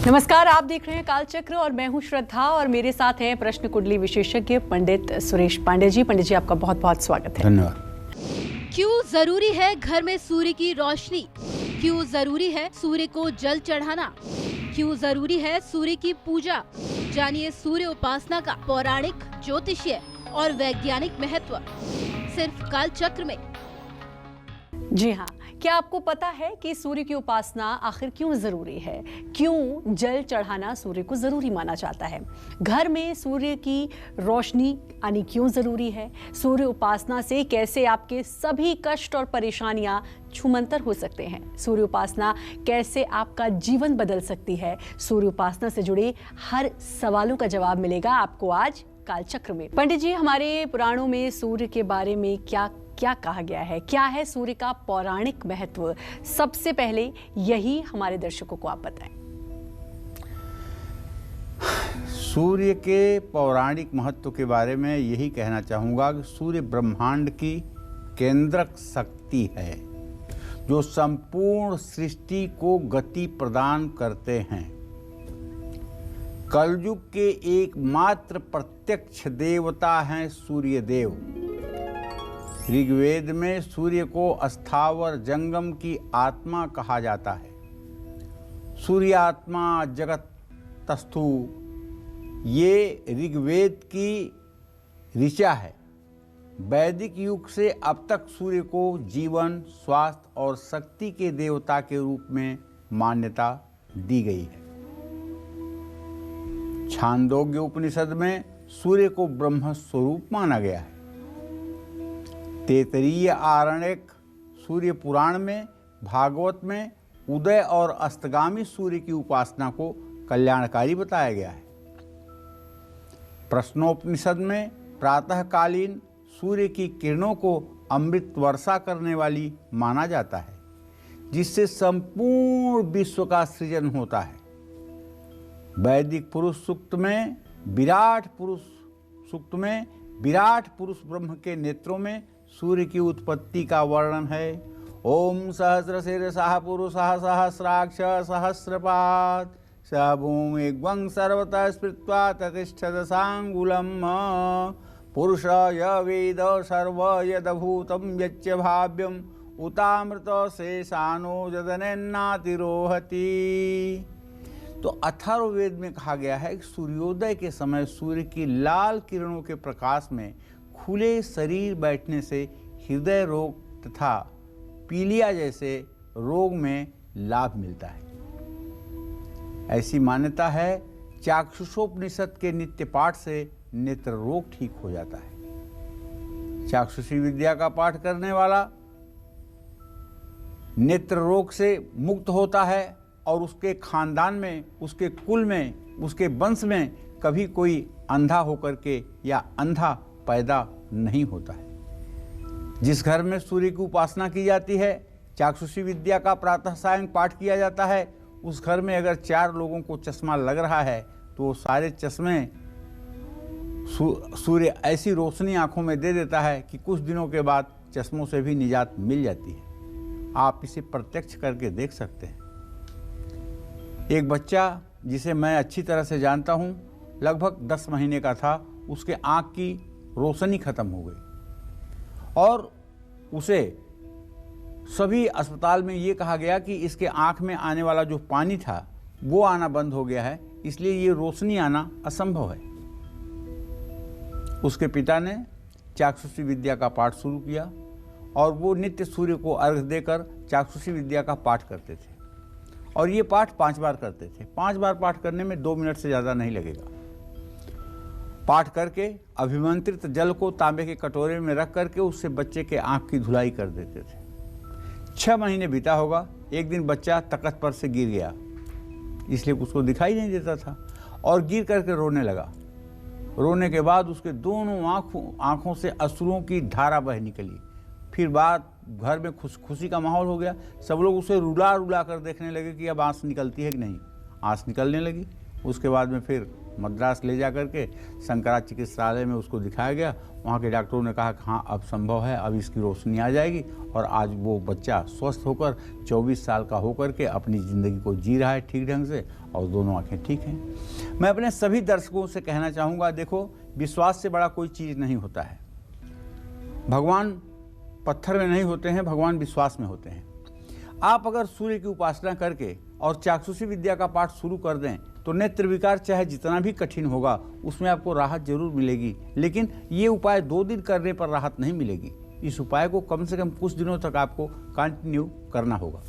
नमस्कार, आप देख रहे हैं कालचक्र और मैं हूं श्रद्धा और मेरे साथ हैं प्रश्न कुंडली विशेषज्ञ पंडित सुरेश पांडे जी। पंडित जी, आपका बहुत बहुत स्वागत है। धन्यवाद। क्यों जरूरी है घर में सूर्य की रोशनी? क्यों जरूरी है सूर्य को जल चढ़ाना? क्यों जरूरी है सूर्य की पूजा? जानिए सूर्य उपासना का पौराणिक, ज्योतिषीय और वैज्ञानिक महत्व सिर्फ कालचक्र में। जी हाँ, क्या आपको पता है कि सूर्य की उपासना आखिर क्यों जरूरी है? क्यों जल चढ़ाना सूर्य को जरूरी माना जाता है? घर में सूर्य की रोशनी आनी क्यों जरूरी है? सूर्य उपासना से कैसे आपके सभी कष्ट और परेशानियां छूमंतर हो सकते हैं? सूर्य उपासना कैसे आपका जीवन बदल सकती है? सूर्य उपासना से जुड़े हर सवालों का जवाब मिलेगा आपको आज कालचक्र में। पंडित जी, हमारे पुराणों में सूर्य के बारे में क्या क्या कहा गया है? क्या है सूर्य का पौराणिक महत्व? सबसे पहले यही हमारे दर्शकों को आप बताएं। सूर्य के पौराणिक महत्व के बारे में यही कहना चाहूँगा कि सूर्य ब्रह्मांड की केंद्रक शक्ति है जो संपूर्ण सृष्टि को गति प्रदान करते हैं। कलयुग के एकमात्र प्रत्यक्ष देवता हैं सूर्य देव। ऋग्वेद में सूर्य को स्थावर जंगम की आत्मा कहा जाता है। सूर्य आत्मा जगत तस्थु, ये ऋग्वेद की ऋचा है। वैदिक युग से अब तक सूर्य को जीवन, स्वास्थ्य और शक्ति के देवता के रूप में मान्यता दी गई है। छांदोग्य उपनिषद में सूर्य को ब्रह्म स्वरूप माना गया है। तैत्तिरीय आरण्यक सूर्य पुराण में, भागवत में उदय और अस्तगामी सूर्य की उपासना को कल्याणकारी बताया गया है। प्रश्नोपनिषद में प्रातःकालीन सूर्य की किरणों को अमृत वर्षा करने वाली माना जाता है, जिससे संपूर्ण विश्व का सृजन होता है। वैदिक पुरुष सूक्त में विराट पुरुष ब्रह्म के नेत्रों में सूर्य की उत्पत्ति का वर्णन है। ओम सहस्रशीर्षः पुरुषः सहस्राक्ष सहस्रपाद स भूमिग्वं सर्वतः स्मृत्वा ततिष्ठदशाङ्गुलम् पुरुषय वेद सर्व यदभूतं यच्च भाव्यम् उतामृत शेषानो यदनेन्नातिरोहति। तो अथर्ववेद में कहा गया है कि सूर्योदय के समय सूर्य की लाल किरणों के प्रकाश में खुले शरीर बैठने से हृदय रोग तथा पीलिया जैसे रोग में लाभ मिलता है। ऐसी मान्यता है चाक्षुषोपनिषद के नित्य पाठ से नेत्र रोग ठीक हो जाता है। चाक्षुषी विद्या का पाठ करने वाला नेत्र रोग से मुक्त होता है और उसके खानदान में, उसके कुल में, उसके वंश में कभी कोई अंधा होकर के या अंधा पैदा नहीं होता है। जिस घर में सूर्य की उपासना की जाती है, चाक्षुषी विद्या का प्रातः सायं पाठ किया जाता है, उस घर में अगर 4 लोगों को चश्मा लग रहा है तो वो सारे चश्मे सूर्य ऐसी रोशनी आंखों में दे देता है कि कुछ दिनों के बाद चश्मों से भी निजात मिल जाती है। आप इसे प्रत्यक्ष करके देख सकते हैं। एक बच्चा जिसे मैं अच्छी तरह से जानता हूँ, लगभग 10 महीने का था, उसके आँख की रोशनी खत्म हो गई और उसे सभी अस्पताल में ये कहा गया कि इसके आँख में आने वाला जो पानी था वो आना बंद हो गया है, इसलिए ये रोशनी आना असंभव है। उसके पिता ने चाक्षुषी विद्या का पाठ शुरू किया और वो नित्य सूर्य को अर्घ्य देकर चाक्षुषी विद्या का पाठ करते थे और ये पाठ 5 बार करते थे। 5 बार पाठ करने में 2 मिनट से ज़्यादा नहीं लगेगा। पाठ करके अभिमंत्रित जल को तांबे के कटोरे में रख करके उससे बच्चे के आँख की धुलाई कर देते थे। 6 महीने बीता होगा, एक दिन बच्चा तख्त पर से गिर गया, इसलिए उसको दिखाई नहीं देता था और गिर करके रोने लगा। रोने के बाद उसके दोनों आँखों से अश्रुओं की धारा बह निकली। फिर बात घर में खुशी का माहौल हो गया। सब लोग उसे रुला रुला कर देखने लगे कि अब आँस निकलती है कि नहीं। आँस निकलने लगी। उसके बाद में फिर मद्रास ले जा करके शंकरा चिकित्सालय में उसको दिखाया गया। वहाँ के डॉक्टरों ने कहा कि हाँ अब संभव है, अब इसकी रोशनी आ जाएगी, और आज वो बच्चा स्वस्थ होकर 24 साल का होकर के अपनी ज़िंदगी को जी रहा है ठीक ढंग से, और दोनों आंखें ठीक हैं। मैं अपने सभी दर्शकों से कहना चाहूँगा, देखो विश्वास से बड़ा कोई चीज़ नहीं होता है। भगवान पत्थर में नहीं होते हैं, भगवान विश्वास में होते हैं। आप अगर सूर्य की उपासना करके और चाक्षुषी विद्या का पाठ शुरू कर दें तो नेत्र विकार चाहे जितना भी कठिन होगा उसमें आपको राहत जरूर मिलेगी, लेकिन ये उपाय 2 दिन करने पर राहत नहीं मिलेगी। इस उपाय को कम से कम कुछ दिनों तक आपको कंटिन्यू करना होगा।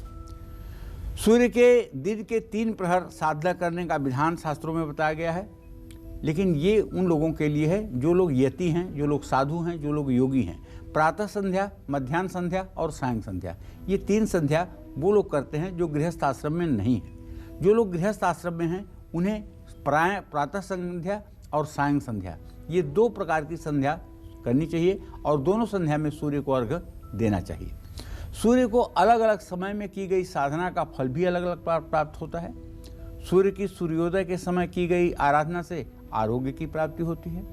सूर्य के दिन के 3 प्रहर साधना करने का विधान शास्त्रों में बताया गया है, लेकिन ये उन लोगों के लिए है जो लोग यति हैं, जो लोग साधु हैं, जो लोग योगी हैं। प्रातः संध्या, मध्याह्न संध्या और सायं संध्या, ये 3 संध्या वो लोग करते हैं जो गृहस्थ आश्रम में नहीं है। जो लोग गृहस्थ आश्रम में हैं उन्हें प्रातः संध्या और सायं संध्या, ये 2 प्रकार की संध्या करनी चाहिए, और दोनों संध्या में सूर्य को अर्घ्य देना चाहिए। सूर्य को अलग अलग समय में की गई साधना का फल भी अलग अलग प्राप्त होता है। सूर्य की सूर्योदय के समय की गई आराधना से आरोग्य की प्राप्ति होती है।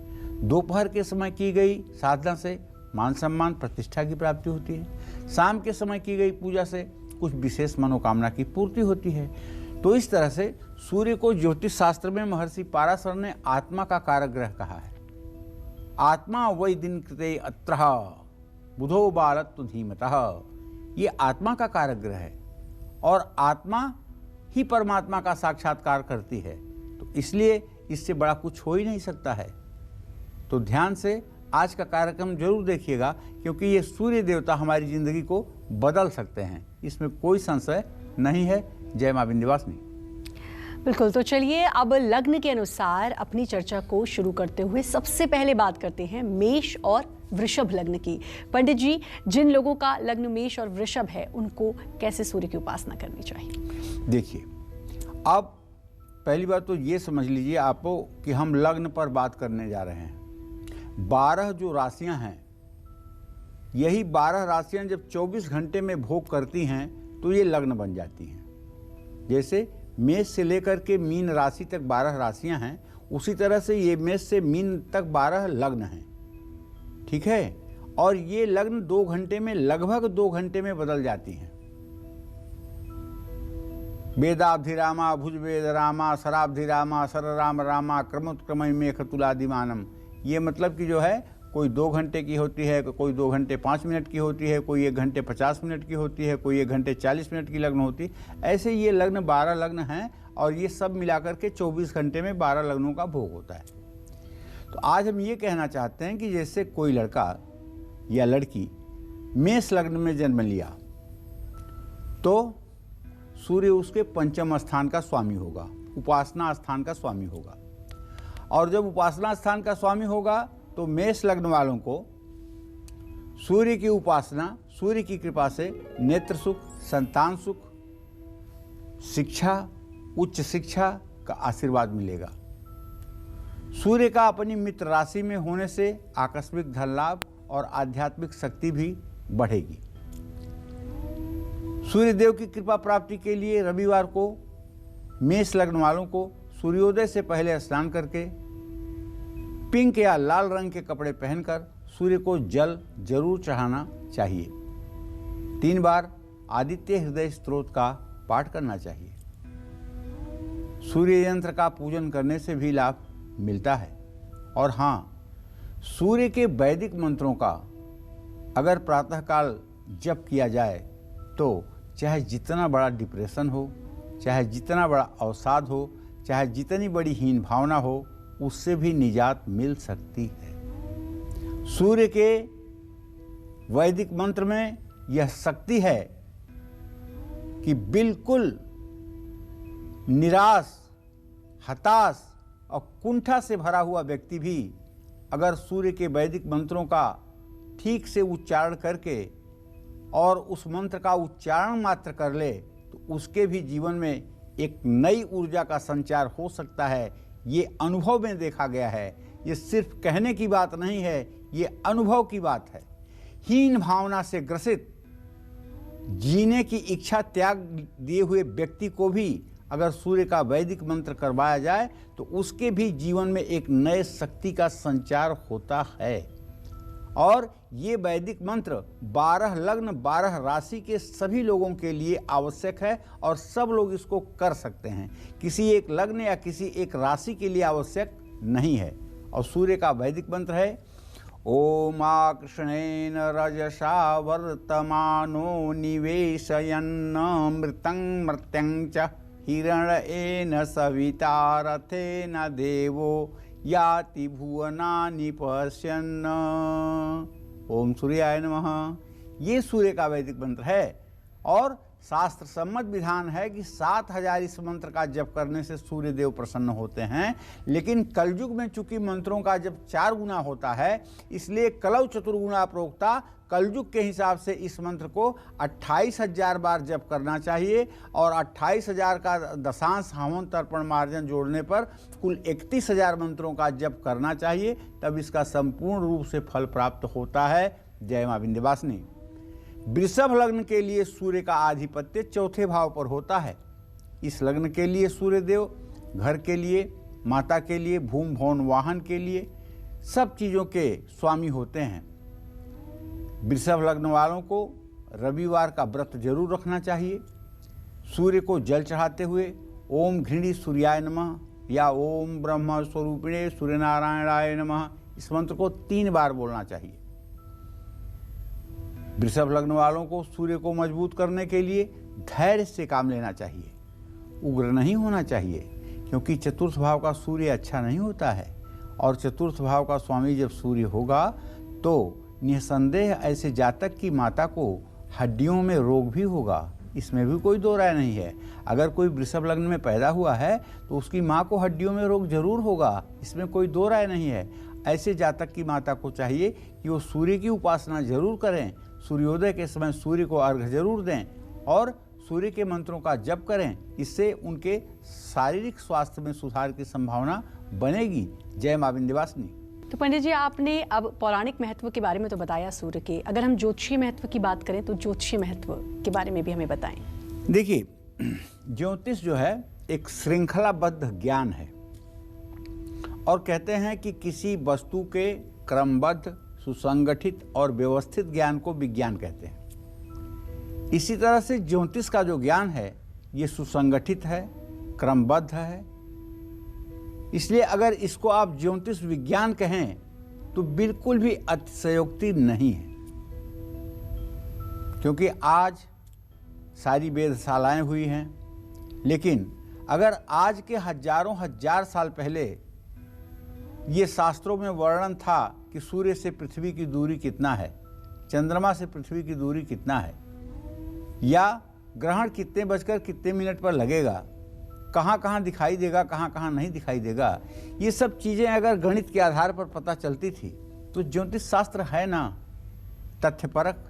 दोपहर के समय की गई साधना से मान सम्मान प्रतिष्ठा की प्राप्ति होती है। शाम के समय की गई पूजा से कुछ विशेष मनोकामना की पूर्ति होती है। तो इस तरह से सूर्य को ज्योतिष शास्त्र में महर्षि पाराशर ने आत्मा का कारक ग्रह कहा है। आत्मा वै दिन कृते अत्रः बुधो बालत्व धीमतः, ये आत्मा का कारक ग्रह है और आत्मा ही परमात्मा का साक्षात्कार करती है, तो इसलिए इससे बड़ा कुछ हो ही नहीं सकता है। तो ध्यान से आज का कार्यक्रम जरूर देखिएगा, क्योंकि ये सूर्य देवता हमारी जिंदगी को बदल सकते हैं, इसमें कोई संशय नहीं है। जय मां विंध्यवासिनी। बिल्कुल, तो चलिए अब लग्न के अनुसार अपनी चर्चा को शुरू करते हुए सबसे पहले बात करते हैं मेष और वृषभ लग्न की। पंडित जी, जिन लोगों का लग्न मेष और वृषभ है उनको कैसे सूर्य की उपासना करनी चाहिए? देखिए, अब पहली बात तो ये समझ लीजिए आपको कि हम लग्न पर बात करने जा रहे हैं। 12 जो राशियां हैं, यही 12 राशियां जब 24 घंटे में भोग करती हैं तो ये लग्न बन जाती हैं। जैसे मेष से लेकर के मीन राशि तक 12 राशियां हैं, उसी तरह से ये मेष से मीन तक 12 लग्न हैं, ठीक है। और ये लग्न 2 घंटे में, लगभग 2 घंटे में बदल जाती हैं। वेदाब्धि रामा भुज वेद रामा शराब्धि रामा सर राम रामा क्रमोत्क्रमय मेघ तुलादिमानम, ये मतलब कि जो है कोई 2 घंटे की होती है, कोई 2 घंटे 5 मिनट की होती है, कोई 1 घंटे 50 मिनट की होती है, कोई 1 घंटे 40 मिनट की लग्न होती है। ऐसे ये लग्न 12 लग्न हैं और ये सब मिलाकर के 24 घंटे में 12 लग्नों का भोग होता है। तो आज हम ये कहना चाहते हैं कि जैसे कोई लड़का या लड़की मेष लग्न में जन्म लिया तो सूर्य उसके पंचम स्थान का स्वामी होगा, उपासना स्थान का स्वामी होगा। और जब उपासना स्थान का स्वामी होगा तो मेष लग्न वालों को सूर्य की उपासना, सूर्य की कृपा से नेत्र सुख, संतान सुख, शिक्षा, उच्च शिक्षा का आशीर्वाद मिलेगा। सूर्य का अपनी मित्र राशि में होने से आकस्मिक धन लाभ और आध्यात्मिक शक्ति भी बढ़ेगी। सूर्य देव की कृपा प्राप्ति के लिए रविवार को मेष लग्न वालों को सूर्योदय से पहले स्नान करके पिंक या लाल रंग के कपड़े पहनकर सूर्य को जल जरूर चढ़ाना चाहिए। 3 बार आदित्य हृदय स्तोत्र का पाठ करना चाहिए। सूर्य यंत्र का पूजन करने से भी लाभ मिलता है। और हाँ, सूर्य के वैदिक मंत्रों का अगर प्रातःकाल जप किया जाए तो चाहे जितना बड़ा डिप्रेशन हो, चाहे जितना बड़ा अवसाद हो, चाहे जितनी बड़ी हीन भावना हो, उससे भी निजात मिल सकती है। सूर्य के वैदिक मंत्र में यह शक्ति है कि बिल्कुल निराश, हताश और कुंठा से भरा हुआ व्यक्ति भी अगर सूर्य के वैदिक मंत्रों का ठीक से उच्चारण करके और उस मंत्र का उच्चारण मात्र कर ले तो उसके भी जीवन में एक नई ऊर्जा का संचार हो सकता है। ये अनुभव में देखा गया है, ये सिर्फ कहने की बात नहीं है, ये अनुभव की बात है। हीन भावना से ग्रसित, जीने की इच्छा त्याग दिए हुए व्यक्ति को भी अगर सूर्य का वैदिक मंत्र करवाया जाए तो उसके भी जीवन में एक नए शक्ति का संचार होता है। और ये वैदिक मंत्र 12 लग्न 12 राशि के सभी लोगों के लिए आवश्यक है और सब लोग इसको कर सकते हैं। किसी एक लग्न या किसी एक राशि के लिए आवश्यक नहीं है। और सूर्य का वैदिक मंत्र है ओम आकृष्णेन रजसा वर्तमानो निवेशयन् मृतं मर्त्यं च हिरण्येन सविता रथेन देवो याति भुवनानि पश्यन्। ओम सूर्याय नमः। ये सूर्य का वैदिक मंत्र है और शास्त्र सम्मत विधान है कि 7000 इस मंत्र का जप करने से सूर्य देव प्रसन्न होते हैं। लेकिन कलयुग में चूंकि मंत्रों का जप 4 गुना होता है, इसलिए कलौ चतुर्गुणा प्रोक्ता कलयुग के हिसाब से इस मंत्र को 28,000 बार जप करना चाहिए और 28,000 का दशांश हवन तर्पण मार्जन जोड़ने पर कुल 31,000 मंत्रों का जप करना चाहिए, तब इसका संपूर्ण रूप से फल प्राप्त होता है। जय मां विंध्यवासिनी। वृषभ लग्न के लिए सूर्य का आधिपत्य चौथे भाव पर होता है। इस लग्न के लिए सूर्य देव घर के लिए, माता के लिए, भूमि भवन वाहन के लिए सब चीज़ों के स्वामी होते हैं। वृषभ लग्न वालों को रविवार का व्रत जरूर रखना चाहिए। सूर्य को जल चढ़ाते हुए ओम घृणी सूर्याय नमः या ओम ब्रह्म स्वरूपिणे सूर्यनारायणाय नमः इस मंत्र को 3 बार बोलना चाहिए। वृषभ लग्न वालों को सूर्य को मजबूत करने के लिए धैर्य से काम लेना चाहिए, उग्र नहीं होना चाहिए, क्योंकि चतुर्थ भाव का सूर्य अच्छा नहीं होता है और चतुर्थ भाव का स्वामी जब सूर्य होगा तो निसंदेह ऐसे जातक की माता को हड्डियों में रोग भी होगा, इसमें भी कोई दो राय नहीं है। अगर कोई वृषभ लग्न में पैदा हुआ है तो उसकी माँ को हड्डियों में रोग जरूर होगा, इसमें कोई दो राय नहीं है। ऐसे जातक की माता को चाहिए कि वो सूर्य की उपासना जरूर करें, सूर्योदय के समय सूर्य को अर्घ्य जरूर दें और सूर्य के मंत्रों का जप करें। इससे उनके शारीरिक स्वास्थ्य में सुधार की संभावना बनेगी। जय मां विंध्यवासिनी। तो पंडित जी, आपने अब पौराणिक महत्व के बारे में तो बताया सूर्य के, अगर हम ज्योतिषीय महत्व की बात करें तो ज्योतिषीय महत्व के बारे में भी हमें बताएं। देखिए, ज्योतिष जो है एक श्रृंखलाबद्ध ज्ञान है और कहते हैं कि किसी वस्तु के क्रमबद्ध, सुसंगठित और व्यवस्थित ज्ञान को विज्ञान कहते हैं। इसी तरह से ज्योतिष का जो ज्ञान है ये सुसंगठित है, क्रमबद्ध है। इसलिए अगर इसको आप ज्योतिष विज्ञान कहें तो बिल्कुल भी अतिशयोक्ति नहीं है, क्योंकि आज सारी वेधशालाएं हुई हैं। लेकिन अगर आज के हजारों हजार साल पहले ये शास्त्रों में वर्णन था कि सूर्य से पृथ्वी की दूरी कितना है, चंद्रमा से पृथ्वी की दूरी कितना है, या ग्रहण कितने बजकर कितने मिनट पर लगेगा, कहाँ कहाँ दिखाई देगा, कहाँ कहाँ नहीं दिखाई देगा, ये सब चीज़ें अगर गणित के आधार पर पता चलती थी तो ज्योतिष शास्त्र है ना तथ्यपरक,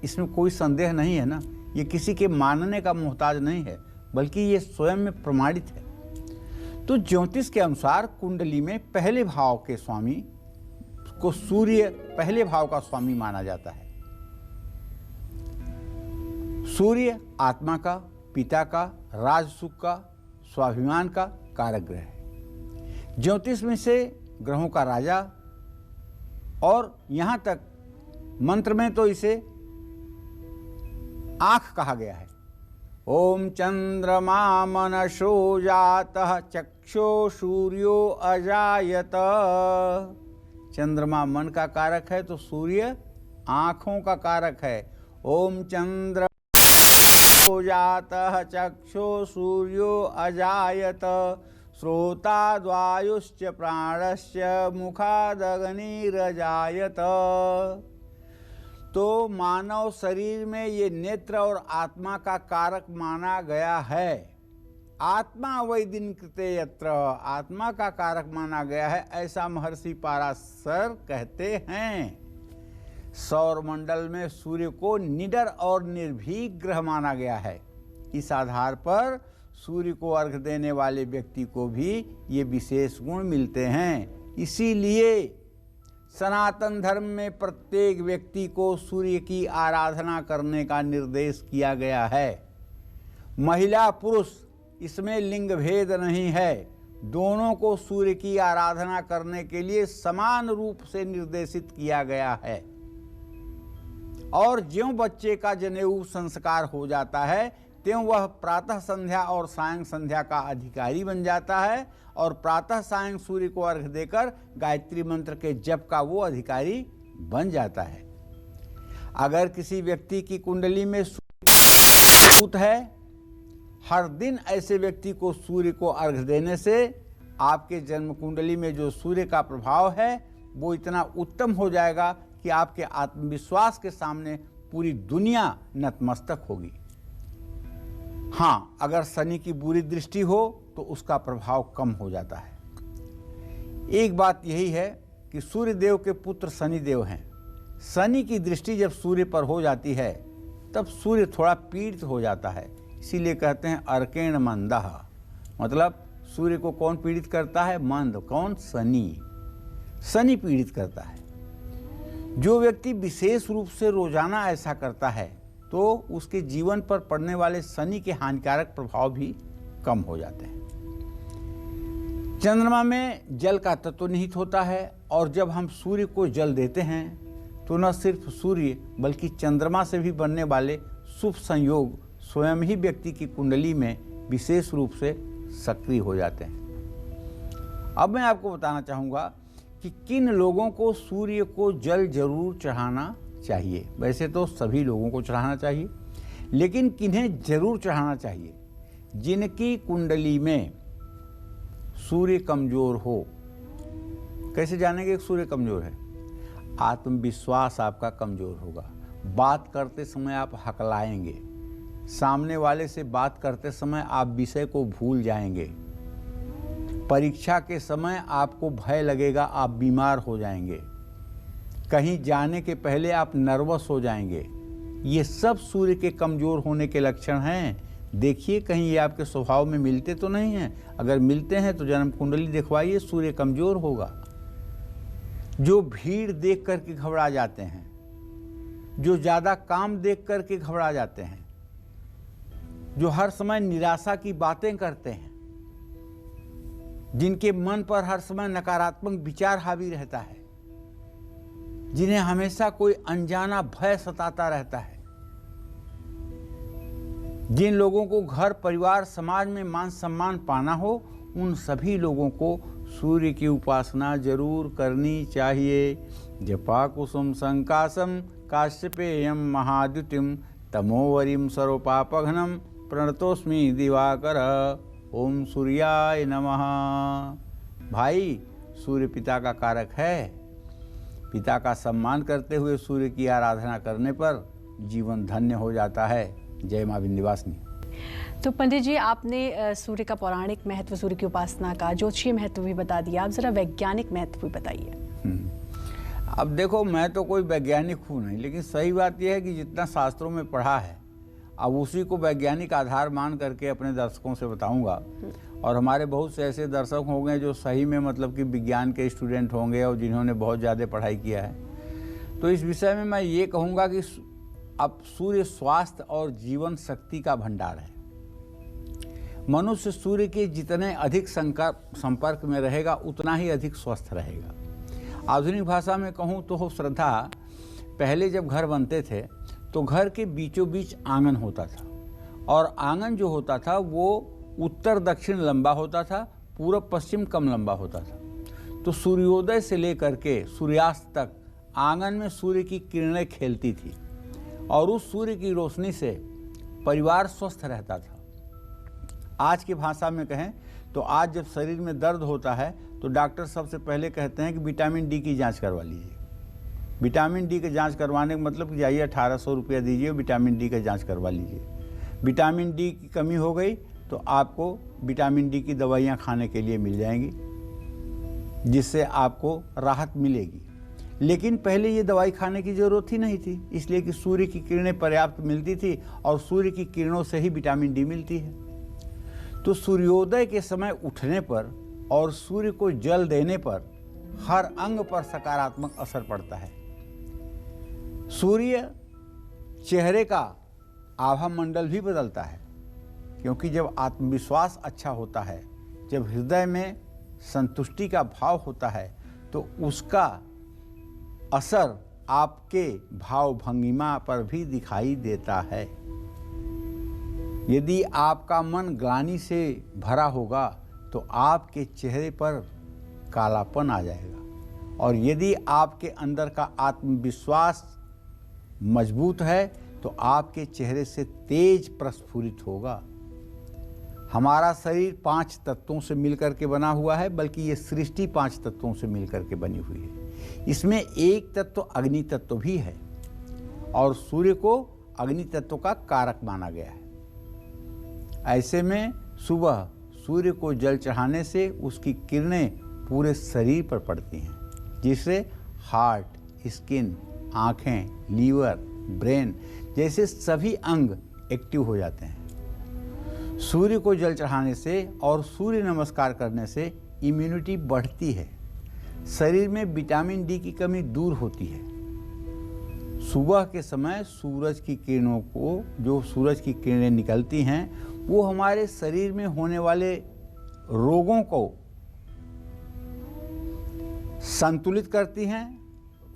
इसमें कोई संदेह नहीं है ना। ये किसी के मानने का मोहताज नहीं है, बल्कि ये स्वयं में प्रमाणित है। तो ज्योतिष के अनुसार कुंडली में पहले भाव के स्वामी को सूर्य पहले भाव का स्वामी माना जाता है। सूर्य आत्मा का, पिता का, राजसुख का, स्वाभिमान का कारक ग्रह है। ज्योतिष में से ग्रहों का राजा, और यहां तक मंत्र में तो इसे आंख कहा गया है। ओम चंद्रमा मनसो जातः चक्षो सूर्यो अजायत। चंद्रमा मन का कारक है तो सूर्य आंखों का कारक है। ओम चंद्र जातः चक्षो सूर्यो अजायत श्रोताद्वायुश्च प्राणश्च मुखादग्निरजायत। तो मानव शरीर में ये नेत्र और आत्मा का कारक माना गया है। आत्मा वैदिन कृते यत्र, आत्मा का कारक माना गया है, ऐसा महर्षि पाराशर कहते हैं। सौर मंडल में सूर्य को निडर और निर्भीक ग्रह माना गया है। इस आधार पर सूर्य को अर्घ्य देने वाले व्यक्ति को भी ये विशेष गुण मिलते हैं। इसीलिए सनातन धर्म में प्रत्येक व्यक्ति को सूर्य की आराधना करने का निर्देश किया गया है। महिला पुरुष इसमें लिंग भेद नहीं है। दोनों को सूर्य की आराधना करने के लिए समान रूप से निर्देशित किया गया है। और ज्यों बच्चे का जनेऊ संस्कार हो जाता है, त्यों वह प्रातः संध्या और सायं संध्या का अधिकारी बन जाता है और प्रातः सायं सूर्य को अर्घ्य देकर गायत्री मंत्र के जप का वो अधिकारी बन जाता है। अगर किसी व्यक्ति की कुंडली में सूर्य है, हर दिन ऐसे व्यक्ति को सूर्य को अर्घ्य देने से आपके जन्म कुंडली में जो सूर्य का प्रभाव है वो इतना उत्तम हो जाएगा कि आपके आत्मविश्वास के सामने पूरी दुनिया नतमस्तक होगी। हाँ, अगर शनि की बुरी दृष्टि हो तो उसका प्रभाव कम हो जाता है। एक बात यही है कि सूर्य देव के पुत्र शनि देव हैं। शनि की दृष्टि जब सूर्य पर हो जाती है तब सूर्य थोड़ा पीड़ित हो जाता है। इसीलिए कहते हैं अर्केण मंदः, मतलब सूर्य को कौन पीड़ित करता है? मंद। कौन? शनि। शनि पीड़ित करता है। जो व्यक्ति विशेष रूप से रोजाना ऐसा करता है तो उसके जीवन पर पड़ने वाले शनि के हानिकारक प्रभाव भी कम हो जाते हैं। चंद्रमा में जल का तत्व निहित होता है और जब हम सूर्य को जल देते हैं तो न सिर्फ सूर्य बल्कि चंद्रमा से भी बनने वाले शुभ संयोग स्वयं ही व्यक्ति की कुंडली में विशेष रूप से सक्रिय हो जाते हैं। अब मैं आपको बताना चाहूँगा कि किन लोगों को सूर्य को जल जरूर चढ़ाना चाहिए। वैसे तो सभी लोगों को चढ़ाना चाहिए, लेकिन किन्हें जरूर चढ़ाना चाहिए? जिनकी कुंडली में सूर्य कमजोर हो। कैसे जानेंगे कि सूर्य कमजोर है? आत्मविश्वास आपका कमजोर होगा। बात करते समय आप हकलाएंगे। सामने वाले से बात करते समय आप विषय को भूल जाएंगे। परीक्षा के समय आपको भय लगेगा, आप बीमार हो जाएंगे। कहीं जाने के पहले आप नर्वस हो जाएंगे। ये सब सूर्य के कमजोर होने के लक्षण हैं। देखिए कहीं ये आपके स्वभाव में मिलते तो नहीं हैं। अगर मिलते हैं तो जन्म कुंडली दिखवाइए, सूर्य कमजोर होगा। जो भीड़ देख करके घबरा जाते हैं, जो ज़्यादा काम देख करके घबरा जाते हैं, जो हर समय निराशा की बातें करते हैं, जिनके मन पर हर समय नकारात्मक विचार हावी रहता है, जिन्हें हमेशा कोई अनजाना भय सताता रहता है, जिन लोगों को घर परिवार समाज में मान सम्मान पाना हो, उन सभी लोगों को सूर्य की उपासना जरूर करनी चाहिए। जपा कुसुम संकासम काश्यपेयम महाद्युतिम तमोवरीम सर्वपापघ्नम प्रणतोस्मि दिवाकर। ओम सूर्याय नमः। भाई, सूर्य पिता का कारक है। पिता का सम्मान करते हुए सूर्य की आराधना करने पर जीवन धन्य हो जाता है। जय मां विंध्यवासिनी। तो पंडित जी, आपने सूर्य का पौराणिक महत्व, सूर्य की उपासना का ज्योतिषीय महत्व भी बता दिया। आप जरा वैज्ञानिक महत्व भी बताइए। अब देखो, मैं तो कोई वैज्ञानिक हूँ नहीं, लेकिन सही बात यह है कि जितना शास्त्रों में पढ़ा है अब उसी को वैज्ञानिक आधार मान करके अपने दर्शकों से बताऊंगा। और हमारे बहुत से ऐसे दर्शक होंगे जो सही में मतलब कि विज्ञान के स्टूडेंट होंगे और जिन्होंने बहुत ज़्यादा पढ़ाई किया है। तो इस विषय में मैं ये कहूँगा कि अब सूर्य स्वास्थ्य और जीवन शक्ति का भंडार है। मनुष्य सूर्य के जितने अधिक संपर्क में रहेगा उतना ही अधिक स्वस्थ रहेगा। आधुनिक भाषा में कहूँ तो श्रद्धा, पहले जब घर बनते थे तो घर के बीचों बीच आंगन होता था और आंगन जो होता था वो उत्तर दक्षिण लंबा होता था, पूरब पश्चिम कम लंबा होता था। तो सूर्योदय से लेकर के सूर्यास्त तक आंगन में सूर्य की किरणें खेलती थी और उस सूर्य की रोशनी से परिवार स्वस्थ रहता था। आज की भाषा में कहें तो आज जब शरीर में दर्द होता है तो डॉक्टर सबसे पहले कहते हैं कि विटामिन डी की जांच करवा लीजिए। विटामिन डी की जांच करवाने का मतलब कि जाइए 1800 रुपया दीजिए, विटामिन डी का जांच करवा लीजिए। विटामिन डी की कमी हो गई तो आपको विटामिन डी की दवाइयाँ खाने के लिए मिल जाएंगी, जिससे आपको राहत मिलेगी। लेकिन पहले ये दवाई खाने की ज़रूरत ही नहीं थी, इसलिए कि सूर्य की किरणें पर्याप्त मिलती थी और सूर्य की किरणों से ही विटामिन डी मिलती है। तो सूर्योदय के समय उठने पर और सूर्य को जल देने पर हर अंग पर सकारात्मक असर पड़ता है। सूर्य चेहरे का आभा मंडल भी बदलता है, क्योंकि जब आत्मविश्वास अच्छा होता है, जब हृदय में संतुष्टि का भाव होता है, तो उसका असर आपके भाव भंगिमा पर भी दिखाई देता है। यदि आपका मन ग्लानि से भरा होगा तो आपके चेहरे पर कालापन आ जाएगा, और यदि आपके अंदर का आत्मविश्वास मजबूत है तो आपके चेहरे से तेज प्रस्फुरित होगा। हमारा शरीर 5 तत्वों से मिलकर के बना हुआ है, बल्कि ये सृष्टि 5 तत्वों से मिलकर के बनी हुई है। इसमें एक तत्व अग्नि तत्व भी है, और सूर्य को अग्नि तत्व का कारक माना गया है। ऐसे में सुबह सूर्य को जल चढ़ाने से उसकी किरणें पूरे शरीर पर पड़ती हैं, जिससे हार्ट, स्किन, आँखें, लीवर, ब्रेन जैसे सभी अंग एक्टिव हो जाते हैं। सूर्य को जल चढ़ाने से और सूर्य नमस्कार करने से इम्यूनिटी बढ़ती है, शरीर में विटामिन डी की कमी दूर होती है। सुबह के समय सूरज की किरणों को, जो सूरज की किरणें निकलती हैं, वो हमारे शरीर में होने वाले रोगों को संतुलित करती हैं,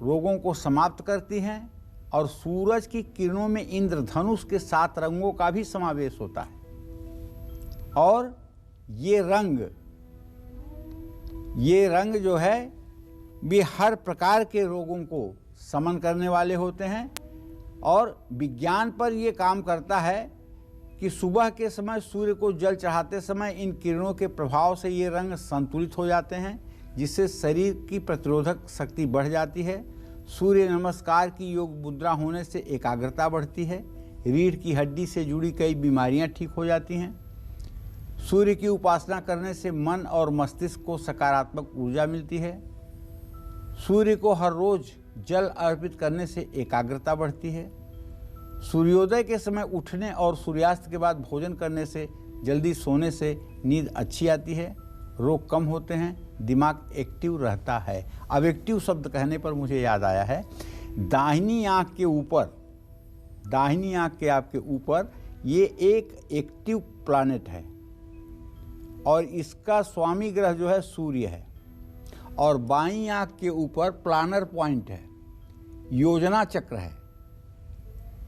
रोगों को समाप्त करती हैं, और सूरज की किरणों में इंद्रधनुष के 7 रंगों का भी समावेश होता है। और ये रंग जो है भी हर प्रकार के रोगों को समन करने वाले होते हैं। और विज्ञान पर ये काम करता है कि सुबह के समय सूर्य को जल चढ़ाते समय इन किरणों के प्रभाव से ये रंग संतुलित हो जाते हैं, जिससे शरीर की प्रतिरोधक शक्ति बढ़ जाती है। सूर्य नमस्कार की योग मुद्रा होने से एकाग्रता बढ़ती है, रीढ़ की हड्डी से जुड़ी कई बीमारियां ठीक हो जाती हैं। सूर्य की उपासना करने से मन और मस्तिष्क को सकारात्मक ऊर्जा मिलती है। सूर्य को हर रोज जल अर्पित करने से एकाग्रता बढ़ती है। सूर्योदय के समय उठने और सूर्यास्त के बाद भोजन करने से, जल्दी सोने से नींद अच्छी आती है, रोग कम होते हैं, दिमाग एक्टिव रहता है। अब एक्टिव शब्द कहने पर मुझे याद आया है, दाहिनी आँख के आपके ऊपर ये एक एक्टिव प्लैनेट है, और इसका स्वामी ग्रह जो है सूर्य है, और बाईं आँख के ऊपर प्लानर पॉइंट है, योजना चक्र है।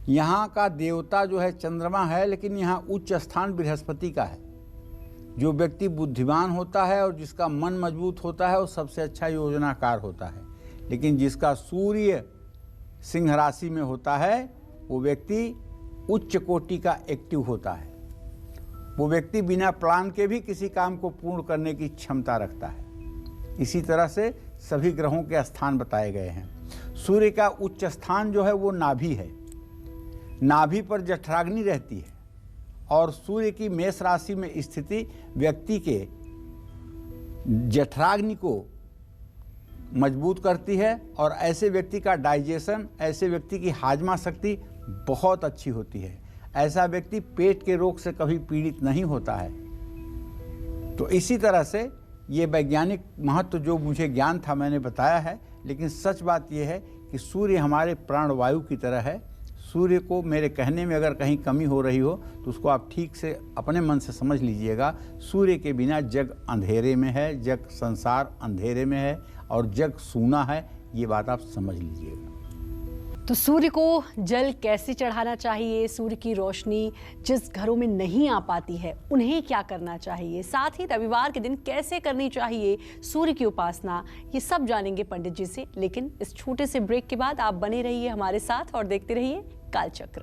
यहाँ का देवता जो है चंद्रमा है, लेकिन यहाँ उच्च स्थान बृहस्पति का है। जो व्यक्ति बुद्धिमान होता है और जिसका मन मजबूत होता है वो सबसे अच्छा योजनाकार होता है, लेकिन जिसका सूर्य सिंह राशि में होता है वो व्यक्ति उच्च कोटि का एक्टिव होता है। वो व्यक्ति बिना प्लान के भी किसी काम को पूर्ण करने की क्षमता रखता है। इसी तरह से सभी ग्रहों के स्थान बताए गए हैं। सूर्य का उच्च स्थान जो है वो नाभि है, नाभि पर जठराग्नि रहती है, और सूर्य की मेष राशि में स्थिति व्यक्ति के जठराग्नि को मजबूत करती है, और ऐसे व्यक्ति का डाइजेशन, ऐसे व्यक्ति की हाजमा शक्ति बहुत अच्छी होती है। ऐसा व्यक्ति पेट के रोग से कभी पीड़ित नहीं होता है। तो इसी तरह से ये वैज्ञानिक महत्व जो मुझे ज्ञान था मैंने बताया है, लेकिन सच बात यह है कि सूर्य हमारे प्राणवायु की तरह है। सूर्य को मेरे कहने में अगर कहीं कमी हो रही हो तो उसको आप ठीक से अपने मन से समझ लीजिएगा। सूर्य के बिना जग अंधेरे में है, जग संसार अंधेरे में है, और जग सूना है, ये बात आप समझ लीजिएगा। तो सूर्य को जल कैसे चढ़ाना चाहिए, सूर्य की रोशनी जिस घरों में नहीं आ पाती है उन्हें क्या करना चाहिए, साथ ही रविवार के दिन कैसे करनी चाहिए सूर्य की उपासना, ये सब जानेंगे पंडित जी से। लेकिन इस छोटे से ब्रेक के बाद आप बने रहिए हमारे साथ और देखते रहिए कालचक्र।